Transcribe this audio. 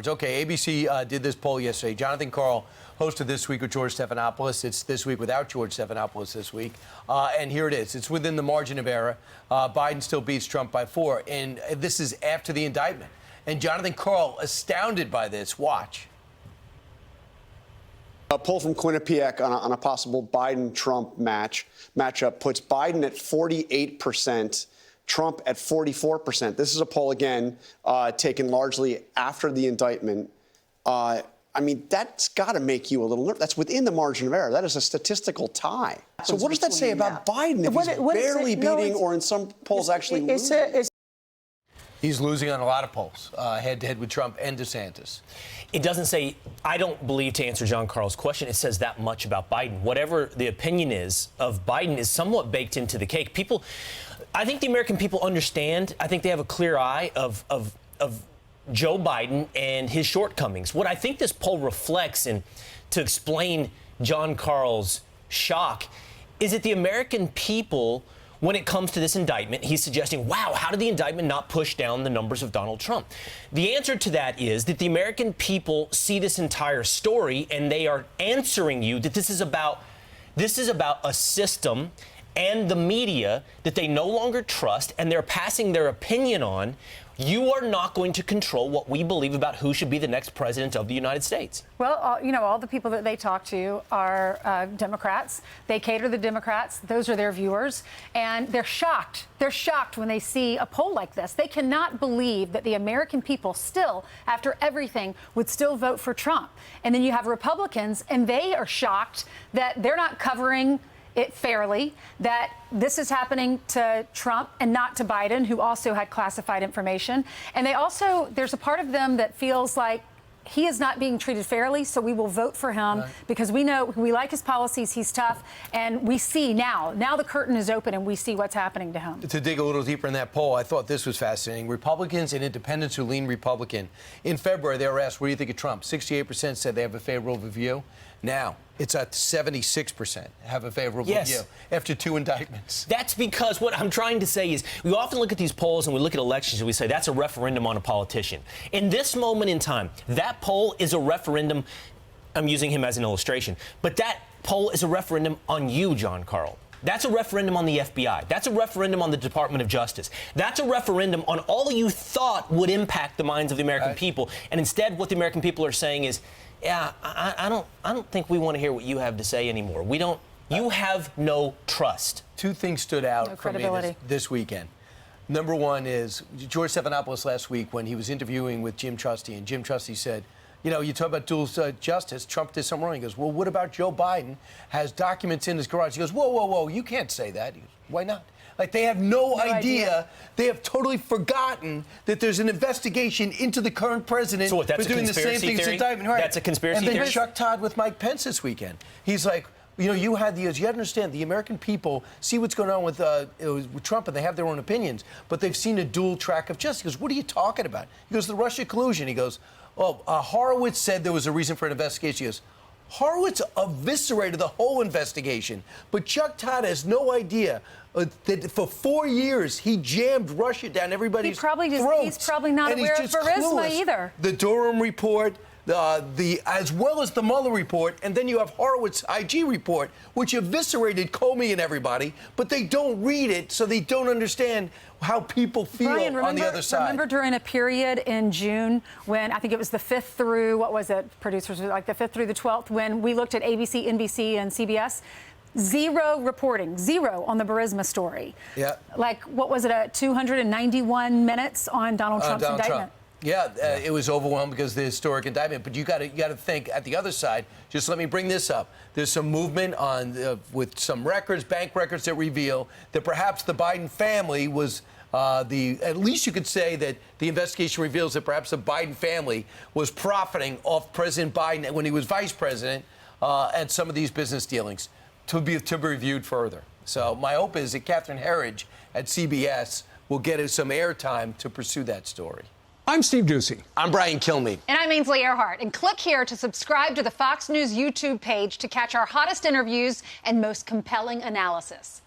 Okay, ABC did this poll yesterday. Jonathan Karl hosted This Week with George Stephanopoulos. It's This Week without George Stephanopoulos this week. And here it is. It's within the margin of error. Biden still beats Trump by 4. And this is after the indictment. And Jonathan Karl, astounded by this. Watch. A poll from Quinnipiac on a possible Biden-Trump matchup puts Biden at 48%. Trump at 44%. This is a poll, again, taken largely after the indictment. I mean, that's got to make you a little nervous. That's within the margin of error. That is a statistical tie. So what does that say about Biden if he's barely beating or in some polls actually losing? He's losing on a lot of polls, head-to-head with Trump and DeSantis. It doesn't say, I don't believe, to answer John Karl's question, it says that much about Biden. Whatever the opinion is of Biden is somewhat baked into the cake. I think the American people understand. I think they have a clear eye of Joe Biden and his shortcomings. What I think this poll reflects, and to explain John Karl's shock, is that the American people, when it comes to this indictment, he's suggesting, wow, how did the indictment not push down the numbers of Donald Trump? The answer to that is that the American people see this entire story and they are answering you that this is about a system and the media that they no longer trust, and they're passing their opinion on. You are not going to control what we believe about who should be the next president of the United States. Well, all the people that they talk to are Democrats. They cater to the Democrats. Those are their viewers. And they're shocked. They're shocked when they see a poll like this. They cannot believe that the American people still, after everything, would still vote for Trump. And then you have Republicans, and they are shocked that they're not covering it fairly, that this is happening to Trump and not to Biden, who also had classified information. And there's a part of them that feels like he is not being treated fairly, so we will vote for him because we know we like his policies, he's tough, and we see now the curtain is open and we see what's happening to him. To dig a little deeper in that poll, I thought this was fascinating. Republicans and independents who lean Republican. In February, they were asked, what do you think of Trump? 68% said they have a favorable view. Now, it's at 76% have a favorable view after 2 indictments. That's because what I'm trying to say is we often look at these polls and we look at elections and we say that's a referendum on a politician. In this moment in time, that poll is a referendum. I'm using him as an illustration. But that poll is a referendum on you, John Karl. That's a referendum on the FBI. That's a referendum on the Department of Justice. That's a referendum on all you thought would impact the minds of the American people. And instead, what the American people are saying is, yeah, I don't think we want to hear what you have to say anymore. We don't. You have no trust. 2 things stood out for me this weekend. Number one is George Stephanopoulos last week when he was interviewing with Jim Trusty, and Jim Trusty said, you know, you talk about dual justice. Trump did something wrong. He goes, well, what about Joe Biden has documents in his garage? He goes, whoa, whoa, whoa, you can't say that. He goes, why not? Like, they have no idea. They have totally forgotten that there's an investigation into the current president for doing the same thing as indictment. Right. That's a conspiracy theory? And then Chuck Todd with Mike Pence this weekend. He's like, you know, you understand the American people see what's going on with Trump, and they have their own opinions, but they've seen a dual track of justice. He goes, what are you talking about? He goes, the Russia collusion. He goes, oh, Horowitz said there was a reason for an investigation. He goes, Horowitz eviscerated the whole investigation, but Chuck Todd has no idea that for 4 years he jammed Russia down everybody's throats. He's probably not aware of Burisma either. The Durham report, as well as the Mueller report, and then you have Horowitz's IG report, which eviscerated Comey and everybody, but they don't read it, so they don't understand how people feel on the other side. Remember during a period in June when I think it was the 5th through, what was it, producers, like the 5th through the 12th, when we looked at ABC, NBC, and CBS, zero reporting, zero on the Burisma story. Yeah. Like, what was it, 291 minutes on Donald Trump's indictment? Yeah, it was overwhelmed because of the historic indictment. But you got to think at the other side. Just let me bring this up. There's some movement on with some records, bank records that reveal that perhaps the Biden family was at least you could say that the investigation reveals that perhaps the Biden family was profiting off President Biden when he was vice president and some of these business dealings to be reviewed further. So my hope is that Catherine Herridge at CBS will get us some airtime to pursue that story. I'm Steve Doocy. I'm Brian Kilmeade. And I'm Ainsley Earhart. And click here to subscribe to the Fox News YouTube page to catch our hottest interviews and most compelling analysis.